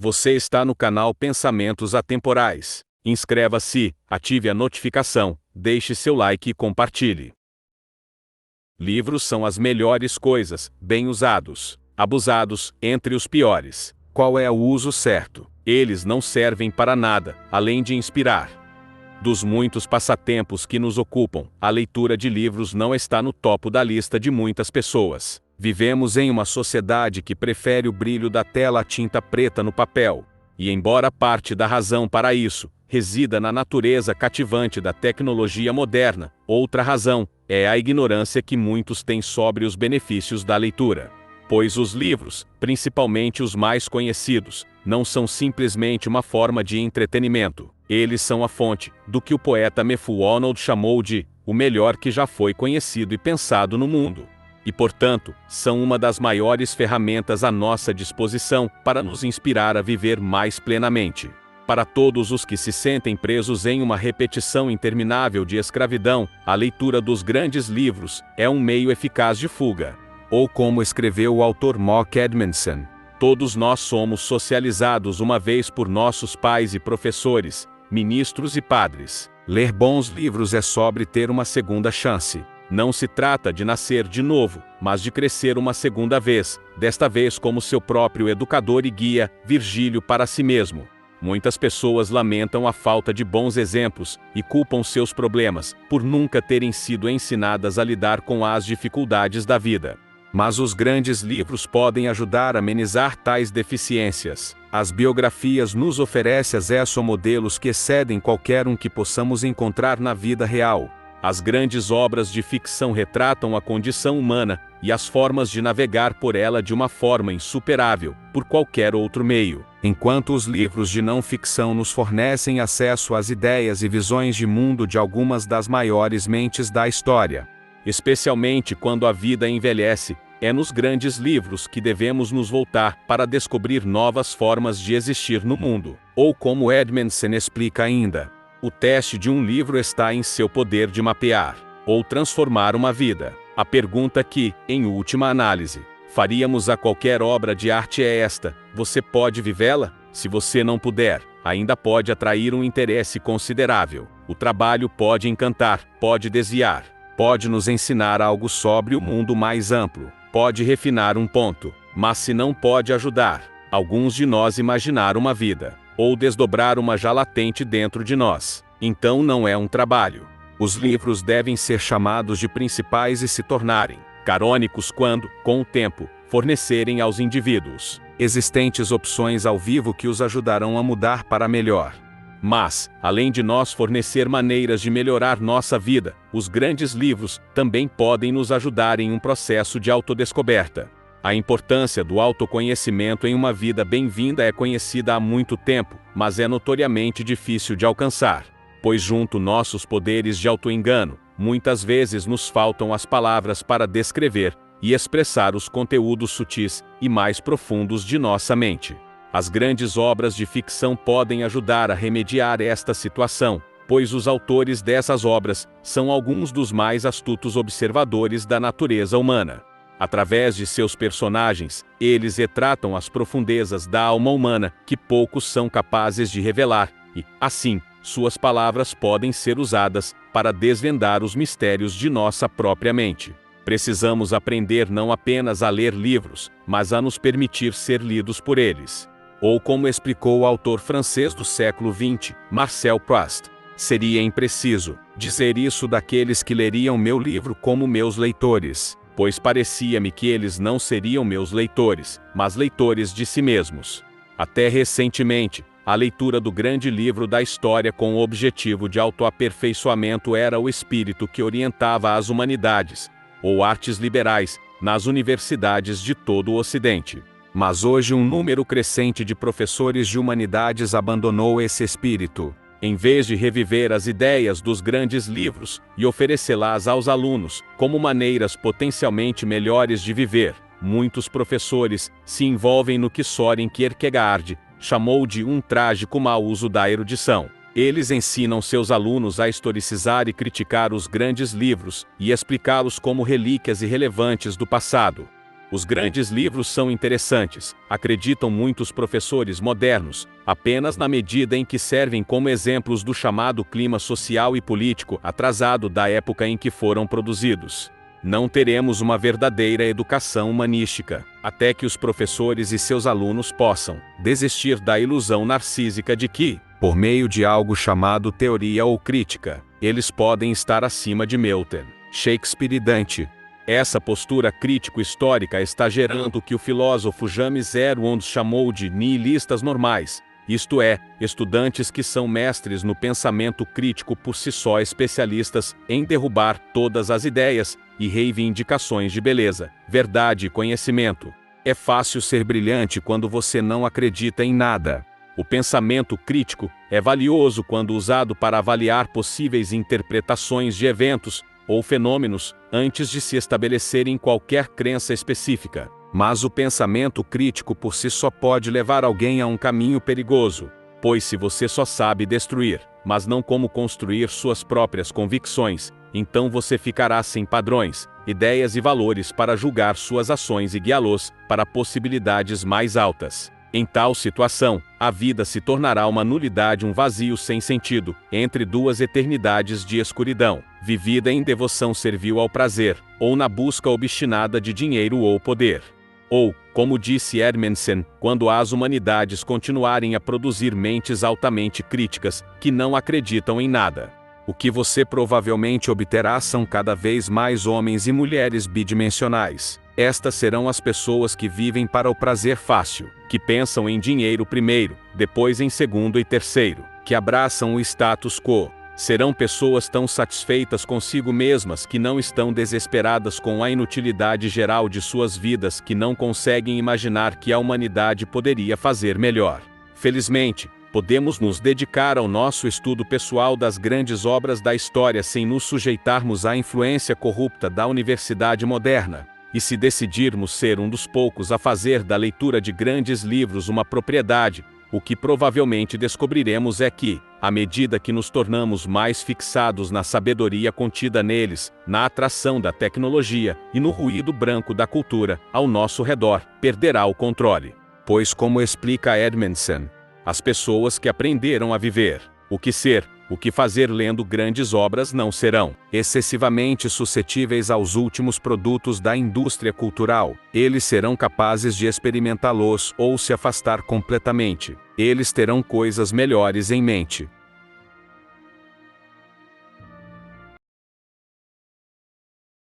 Você está no canal Pensamentos Atemporais. Inscreva-se, ative a notificação, deixe seu like e compartilhe. Livros são as melhores coisas, bem usados. Abusados, entre os piores. Qual é o uso certo? Eles não servem para nada, além de inspirar. Dos muitos passatempos que nos ocupam, a leitura de livros não está no topo da lista de muitas pessoas. Vivemos em uma sociedade que prefere o brilho da tela à tinta preta no papel. E embora parte da razão para isso resida na natureza cativante da tecnologia moderna, outra razão é a ignorância que muitos têm sobre os benefícios da leitura. Pois os livros, principalmente os mais conhecidos, não são simplesmente uma forma de entretenimento. Eles são a fonte do que o poeta Matthew Arnold chamou de o melhor que já foi conhecido e pensado no mundo. E, portanto, são uma das maiores ferramentas à nossa disposição para nos inspirar a viver mais plenamente. Para todos os que se sentem presos em uma repetição interminável de escravidão, a leitura dos grandes livros é um meio eficaz de fuga. Ou como escreveu o autor Mark Edmondson, todos nós somos socializados uma vez por nossos pais e professores, ministros e padres. Ler bons livros é sobre ter uma segunda chance. Não se trata de nascer de novo, mas de crescer uma segunda vez, desta vez como seu próprio educador e guia, Virgílio para si mesmo. Muitas pessoas lamentam a falta de bons exemplos e culpam seus problemas por nunca terem sido ensinadas a lidar com as dificuldades da vida. Mas os grandes livros podem ajudar a amenizar tais deficiências. As biografias nos oferecem acesso a modelos que excedem qualquer um que possamos encontrar na vida real. As grandes obras de ficção retratam a condição humana e as formas de navegar por ela de uma forma insuperável, por qualquer outro meio. Enquanto os livros de não ficção nos fornecem acesso às ideias e visões de mundo de algumas das maiores mentes da história. Especialmente quando a vida envelhece, é nos grandes livros que devemos nos voltar para descobrir novas formas de existir no mundo. Ou como Edmondson explica ainda, o teste de um livro está em seu poder de mapear, ou transformar uma vida. A pergunta que, em última análise, faríamos a qualquer obra de arte é esta: você pode vivê-la? Se você não puder, ainda pode atrair um interesse considerável. O trabalho pode encantar, pode desviar, pode nos ensinar algo sobre o mundo mais amplo, pode refinar um ponto, mas se não pode ajudar alguns de nós imaginar uma vida, ou desdobrar uma já latente dentro de nós, então não é um trabalho. Os livros devem ser chamados de principais e se tornarem canônicos quando, com o tempo, fornecerem aos indivíduos existentes opções ao vivo que os ajudarão a mudar para melhor. Mas, além de nós fornecer maneiras de melhorar nossa vida, os grandes livros também podem nos ajudar em um processo de autodescoberta. A importância do autoconhecimento em uma vida bem-vinda é conhecida há muito tempo, mas é notoriamente difícil de alcançar. Pois junto nossos poderes de autoengano, muitas vezes nos faltam as palavras para descrever e expressar os conteúdos sutis e mais profundos de nossa mente. As grandes obras de ficção podem ajudar a remediar esta situação, pois os autores dessas obras são alguns dos mais astutos observadores da natureza humana. Através de seus personagens, eles retratam as profundezas da alma humana que poucos são capazes de revelar, e, assim, suas palavras podem ser usadas para desvendar os mistérios de nossa própria mente. Precisamos aprender não apenas a ler livros, mas a nos permitir ser lidos por eles. Ou como explicou o autor francês do século XX, Marcel Proust, seria impreciso dizer isso daqueles que leriam meu livro como meus leitores, pois parecia-me que eles não seriam meus leitores, mas leitores de si mesmos. Até recentemente, a leitura do grande livro da história com o objetivo de autoaperfeiçoamento era o espírito que orientava as humanidades, ou artes liberais, nas universidades de todo o Ocidente. Mas hoje um número crescente de professores de humanidades abandonou esse espírito. Em vez de reviver as ideias dos grandes livros e oferecê-las aos alunos como maneiras potencialmente melhores de viver, muitos professores se envolvem no que Soren Kierkegaard chamou de um trágico mau uso da erudição. Eles ensinam seus alunos a historicizar e criticar os grandes livros e explicá-los como relíquias irrelevantes do passado. Os grandes livros são interessantes, acreditam muitos professores modernos, apenas na medida em que servem como exemplos do chamado clima social e político atrasado da época em que foram produzidos. Não teremos uma verdadeira educação humanística, até que os professores e seus alunos possam desistir da ilusão narcísica de que, por meio de algo chamado teoria ou crítica, eles podem estar acima de Milton, Shakespeare e Dante. Essa postura crítico-histórica está gerando o que o filósofo James Erwin chamou de nihilistas normais, isto é, estudantes que são mestres no pensamento crítico por si só, especialistas em derrubar todas as ideias e reivindicações de beleza, verdade e conhecimento. É fácil ser brilhante quando você não acredita em nada. O pensamento crítico é valioso quando usado para avaliar possíveis interpretações de eventos ou fenômenos antes de se estabelecerem qualquer crença específica. Mas o pensamento crítico por si só pode levar alguém a um caminho perigoso, pois se você só sabe destruir, mas não como construir suas próprias convicções, então você ficará sem padrões, ideias e valores para julgar suas ações e guiá-los para possibilidades mais altas. Em tal situação, a vida se tornará uma nulidade, um vazio sem sentido, entre duas eternidades de escuridão, vivida em devoção servil ao prazer, ou na busca obstinada de dinheiro ou poder. Ou, como disse Edmondson, quando as humanidades continuarem a produzir mentes altamente críticas, que não acreditam em nada. O que você provavelmente obterá são cada vez mais homens e mulheres bidimensionais. Estas serão as pessoas que vivem para o prazer fácil, que pensam em dinheiro primeiro, depois em segundo e terceiro, que abraçam o status quo. Serão pessoas tão satisfeitas consigo mesmas que não estão desesperadas com a inutilidade geral de suas vidas, que não conseguem imaginar que a humanidade poderia fazer melhor. Felizmente, podemos nos dedicar ao nosso estudo pessoal das grandes obras da história sem nos sujeitarmos à influência corrupta da universidade moderna. E se decidirmos ser um dos poucos a fazer da leitura de grandes livros uma propriedade, o que provavelmente descobriremos é que, à medida que nos tornamos mais fixados na sabedoria contida neles, na atração da tecnologia e no ruído branco da cultura ao nosso redor, perderá o controle. Pois, como explica Edmondson, as pessoas que aprenderam a viver, o que ser, o que fazer lendo grandes obras não serão excessivamente suscetíveis aos últimos produtos da indústria cultural. Eles serão capazes de experimentá-los ou se afastar completamente. Eles terão coisas melhores em mente.